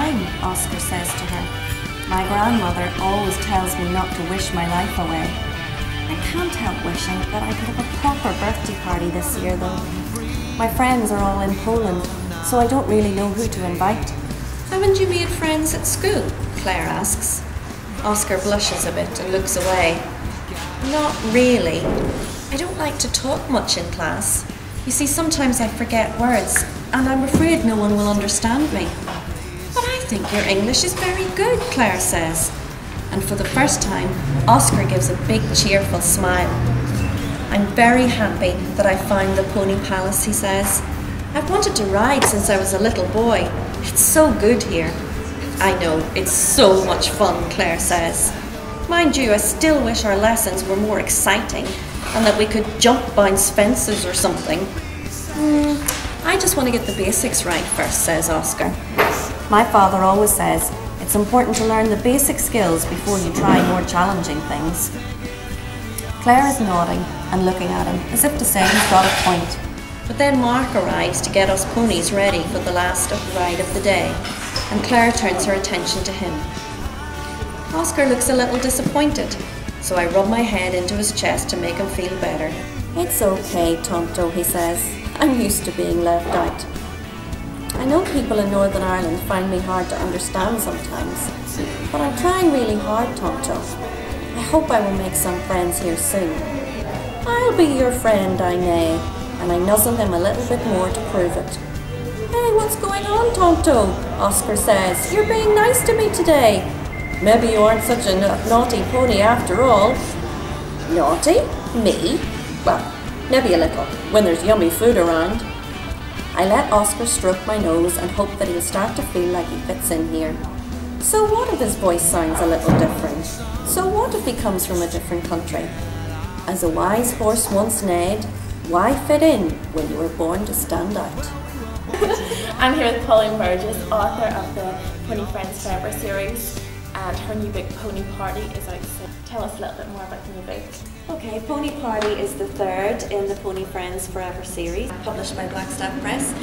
time, Oscar says to her. My grandmother always tells me not to wish my life away. I can't help wishing that I could have a proper birthday party this year though. My friends are all in Poland, so I don't really know who to invite. Haven't you made friends at school? Claire asks. Oscar blushes a bit and looks away. Not really. I don't like to talk much in class. You see, sometimes I forget words, and I'm afraid no one will understand me. But I think your English is very good, Claire says. And for the first time, Oscar gives a big cheerful smile. I'm very happy that I found the Pony Palace, he says. I've wanted to ride since I was a little boy. It's so good here. I know, it's so much fun, Claire says. Mind you, I still wish our lessons were more exciting and that we could jump bounce fences or something. I just want to get the basics right first, says Oscar. My father always says it's important to learn the basic skills before you try more challenging things. Claire is nodding and looking at him as if to say he's got a point. But then Mark arrives to get us ponies ready for the last ride of the day, and Claire turns her attention to him. Oscar looks a little disappointed, so I rub my head into his chest to make him feel better. It's okay, Tonto, he says. I'm used to being left out. I know people in Northern Ireland find me hard to understand sometimes, but I'm trying really hard, Tonto. I hope I will make some friends here soon. I'll be your friend, I neigh, and I nuzzle him a little bit more to prove it. Hey, what's going on, Tonto? Oscar says. You're being nice to me today. Maybe you aren't such a naughty pony after all. Naughty? Me? Well, maybe a little, when there's yummy food around. I let Oscar stroke my nose and hope that he'll start to feel like he fits in here. So what if his voice sounds a little different? So what if he comes from a different country? As a wise horse once neighed, why fit in when you were born to stand out? I'm here with Pauline Burgess, author of the Pony Friends Forever series, and her new book Pony Party is out soon. Tell us a little bit more about the new book. Okay, Pony Party is the third in the Pony Friends Forever series, published by Blackstaff Press.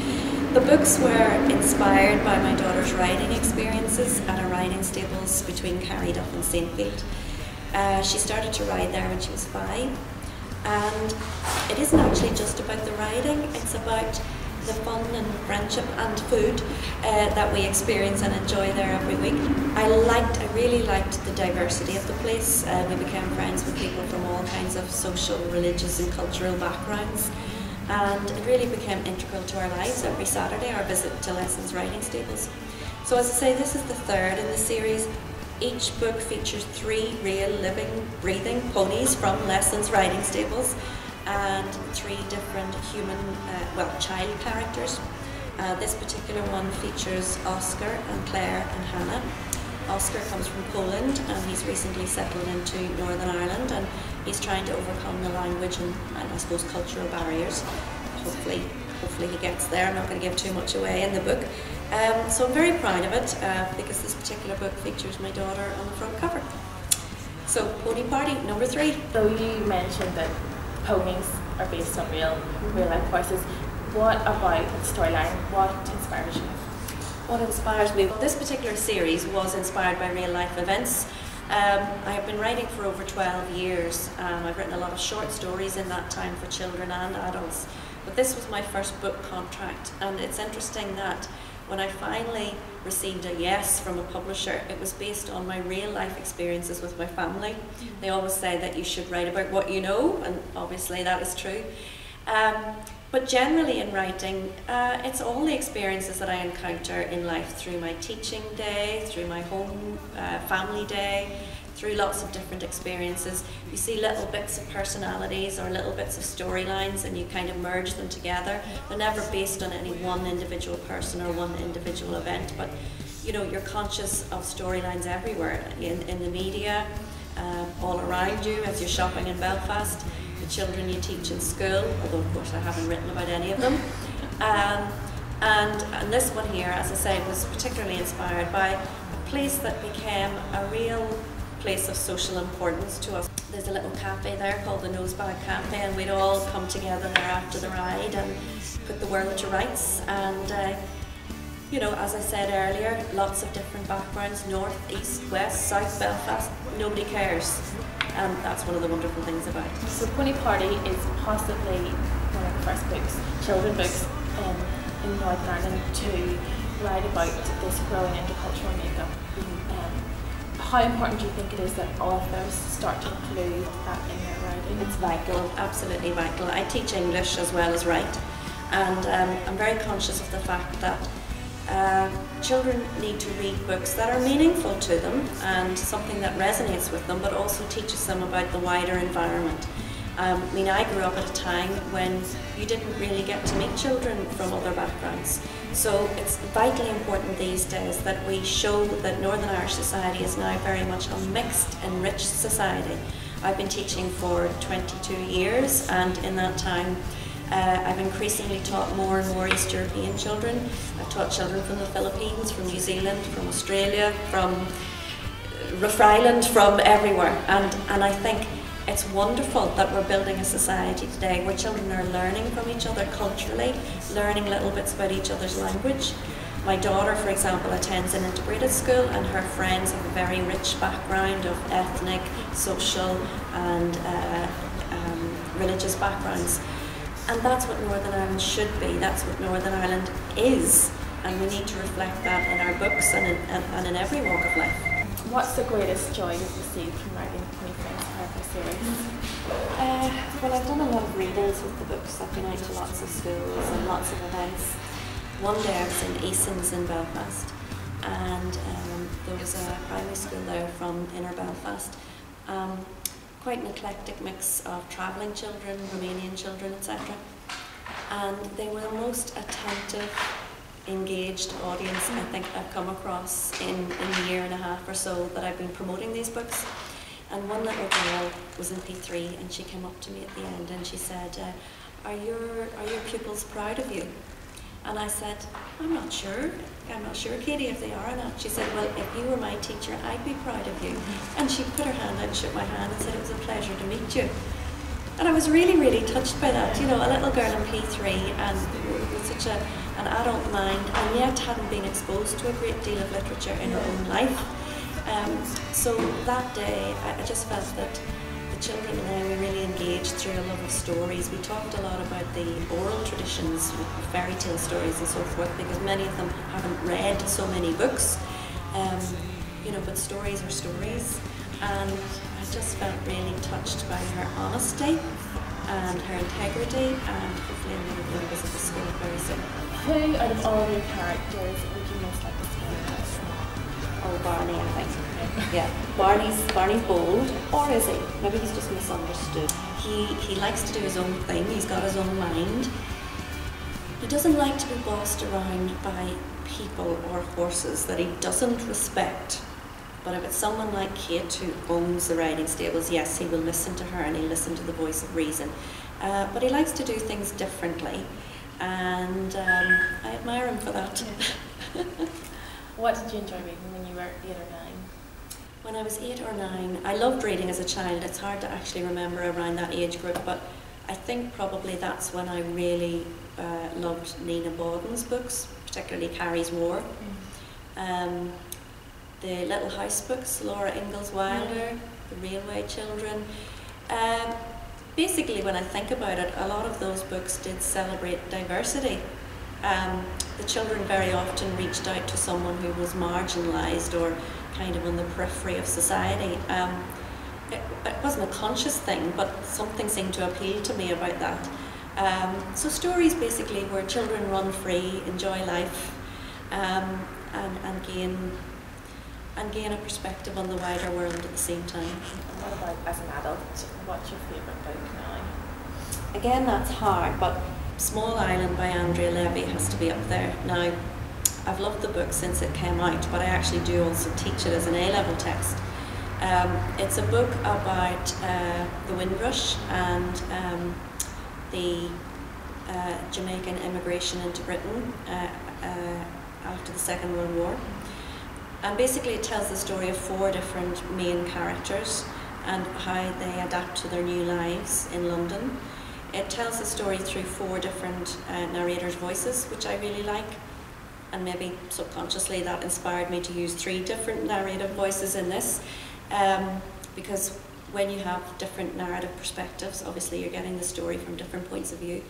The books were inspired by my daughter's riding experiences at a riding stables between Carryduff and Saintfield. She started to ride there when she was 5, and it isn't actually just about the riding, it's about the fun and friendship and food that we experience and enjoy there every week. I really liked the diversity of the place. We became friends with people from all kinds of social, religious and cultural backgrounds, and it really became integral to our lives. Every Saturday our visit to Lessons Riding Stables. So as I say, this is the third in the series. Each book features 3 real, living, breathing ponies from Lessons Riding Stables, and 3 different human, child characters. This particular one features Oscar and Claire and Hannah. Oscar comes from Poland and he's recently settled into Northern Ireland, and he's trying to overcome the language and I suppose cultural barriers. Hopefully he gets there. I'm not going to give too much away in the book. So I'm very proud of it because this particular book features my daughter on the front cover. So Pony Party number 3. So you mentioned that ponies are based on real life horses. What about the storyline? What inspires you? What inspires me? Well, this particular series was inspired by real life events. I have been writing for over 12 years. I've written a lot of short stories in that time for children and adults. But this was my first book contract, and it's interesting that when I finally received a yes from a publisher, it was based on my real life experiences with my family. They always say that you should write about what you know, and obviously that is true. But generally in writing, it's all the experiences that I encounter in life through my teaching day, through my home family day, through lots of different experiences. You see little bits of personalities or little bits of storylines and you kind of merge them together. They're never based on any one individual person or one individual event, but you know, you're conscious of storylines everywhere, in the media, all around you as you're shopping in Belfast, the children you teach in school, although of course I haven't written about any of them. And this one here, as I say, was particularly inspired by a place that became a real place of social importance to us. There's a little cafe there called the Nosebag Cafe, and we'd all come together there after the ride and put the world to rights. And You know, as I said earlier, lots of different backgrounds, north, east, west, south, Belfast, nobody cares. And that's one of the wonderful things about it. So Pony Party is possibly one of the first books, children books in Northern Ireland to write about this growing intercultural makeup. How important do you think it is that authors start to include that in their writing? It's vital, absolutely vital. I teach English as well as write, and I'm very conscious of the fact that children need to read books that are meaningful to them and something that resonates with them, but also teaches them about the wider environment. I mean, I grew up at a time when you didn't really get to meet children from other backgrounds. So it's vitally important these days that we show that Northern Irish society is now very much a mixed, enriched society. I've been teaching for 22 years, and in that time I've increasingly taught more and more East European children. I've taught children from the Philippines, from New Zealand, from Australia, from Rough Island, from everywhere. And I think it's wonderful that we're building a society today where children are learning from each other culturally, learning little bits about each other's language. My daughter, for example, attends an integrated school, and her friends have a very rich background of ethnic, social and religious backgrounds. And that's what Northern Ireland should be, that's what Northern Ireland is. And we need to reflect that in our books and in every walk of life. What's the greatest joy you've received from writing the Pony Friends Forever series? Well, I've done a lot of readings with the books. I've been out to lots of schools and lots of events. One day I was in Eason's in Belfast, and there was a primary school there from inner Belfast. Quite an eclectic mix of travelling children, Romanian children, etc. And they were the most attentive, engaged audience I think I've come across in the year and a half or so that I've been promoting these books. And one little girl was in P3, and she came up to me at the end and she said, are your pupils proud of you? And I said, I'm not sure, Katie, if they are or not. She said, well, if you were my teacher, I'd be proud of you. And she put her hand out and shook my hand and said, it was a pleasure to meet you. And I was really, really touched by that. You know, a little girl in P3 and with such an adult mind, and yet hadn't been exposed to a great deal of literature in her own life. So that day, I just felt that the children and I were really engaged through a lot of stories. We talked a lot about the oral traditions, fairy tale stories and so forth, because many of them haven't read so many books. You know, but stories are stories. And I just felt really touched by her honesty and her integrity, and hopefully I'm going to go and visit the school very soon. Who out of all of your characters would you most like to spend time with? Oh, Barney, I think. Yeah, Barney's bold, or is he? Maybe he's just misunderstood. He likes to do his own thing, he's got his own mind. He doesn't like to be bossed around by people or horses that he doesn't respect. But if it's someone like Kate who owns the riding stables, yes, he will listen to her and he'll listen to the voice of reason. But he likes to do things differently, and I admire him for that. What did you enjoy reading when you were 8 or 9? When I was 8 or 9, I loved reading as a child. It's hard to actually remember around that age group, but I think probably that's when I really loved Nina Bawden's books, particularly Carrie's War. The Little House books, Laura Ingalls Wilder, The Railway Children. Basically, when I think about it, a lot of those books did celebrate diversity. The children very often reached out to someone who was marginalised or kind of on the periphery of society. It wasn't a conscious thing, but something seemed to appeal to me about that. So stories basically where children run free, enjoy life, and gain a perspective on the wider world at the same time. And what about as an adult? What's your favourite book now? Again, that's hard, but Small Island by Andrea Levy has to be up there. Now, I've loved the book since it came out, but I actually do also teach it as an A-level text. It's a book about the Windrush and the Jamaican immigration into Britain after the Second World War. And basically it tells the story of 4 different main characters and how they adapt to their new lives in London. It tells the story through 4 different narrators' voices, which I really like. and maybe subconsciously that inspired me to use 3 different narrative voices in this, because when you have different narrative perspectives, obviously you're getting the story from different points of view.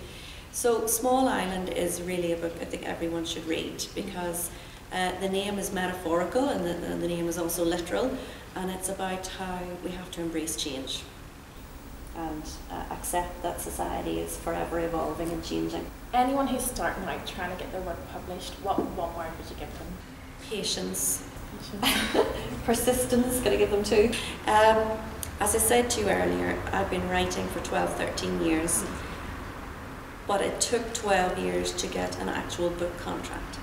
So Small Island is really a book I think everyone should read, because the name is metaphorical and the name is also literal, and it's about how we have to embrace change and accept that society is forever evolving and changing. Anyone who's starting out trying to get their work published, what one word would you give them? Patience. Persistence, gonna give them 2. As I said to you earlier, I've been writing for 12, 13 years, but it took 12 years to get an actual book contract.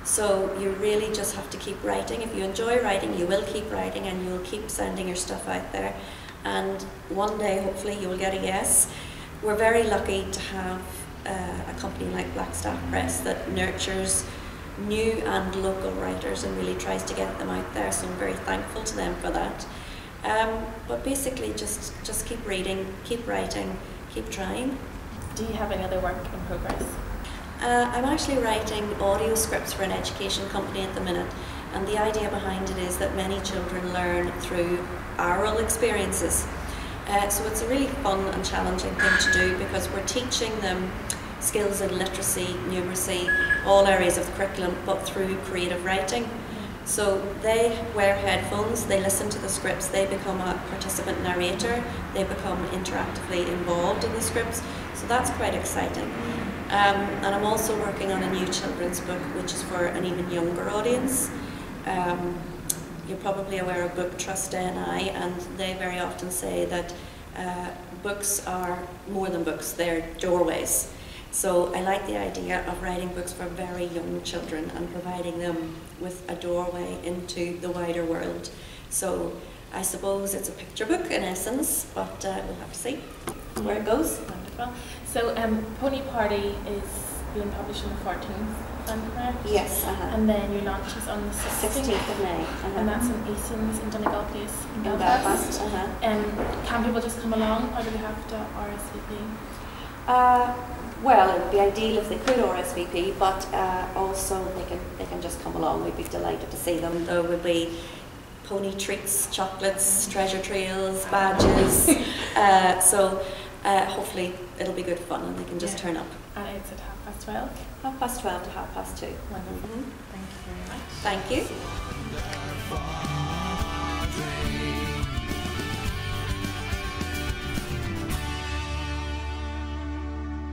So you really just have to keep writing. If you enjoy writing, you will keep writing and you'll keep sending your stuff out there. And one day, hopefully, you will get a yes. We're very lucky to have a company like Blackstaff Press that nurtures new and local writers and really tries to get them out there, so I'm very thankful to them for that. But basically just keep reading, keep writing, keep trying. Do you have any other work in progress? I'm actually writing audio scripts for an education company at the minute, and the idea behind it is that many children learn through oral experiences. So it's a really fun and challenging thing to do, because we're teaching them skills in literacy, numeracy, all areas of the curriculum, but through creative writing. So they wear headphones, they listen to the scripts, they become a participant narrator, they become interactively involved in the scripts, so that's quite exciting. And I'm also working on a new children's book, which is for an even younger audience. You're probably aware of Book Trust NI, and they very often say that books are more than books, they're doorways. So I like the idea of writing books for very young children and providing them with a doorway into the wider world. So I suppose it's a picture book in essence, but we'll have to see where it goes. Wonderful. So Pony Party is being published on the 14th, if I'm correct? Yes. And then your launch is on the 16th of May. And that's in Eason's in Donegal Place in Belfast. Can people just come along, or do they have to RSVP? Well, it would be ideal if they could RSVP, but also they can just come along. We'd be delighted to see them. There would be pony treats, chocolates, treasure trails, badges. So hopefully it'll be good fun and they can just turn up. And it's at 12:30? 12:30 to 2:30. Wonderful. Mm-hmm. Thank you very much. Thank you.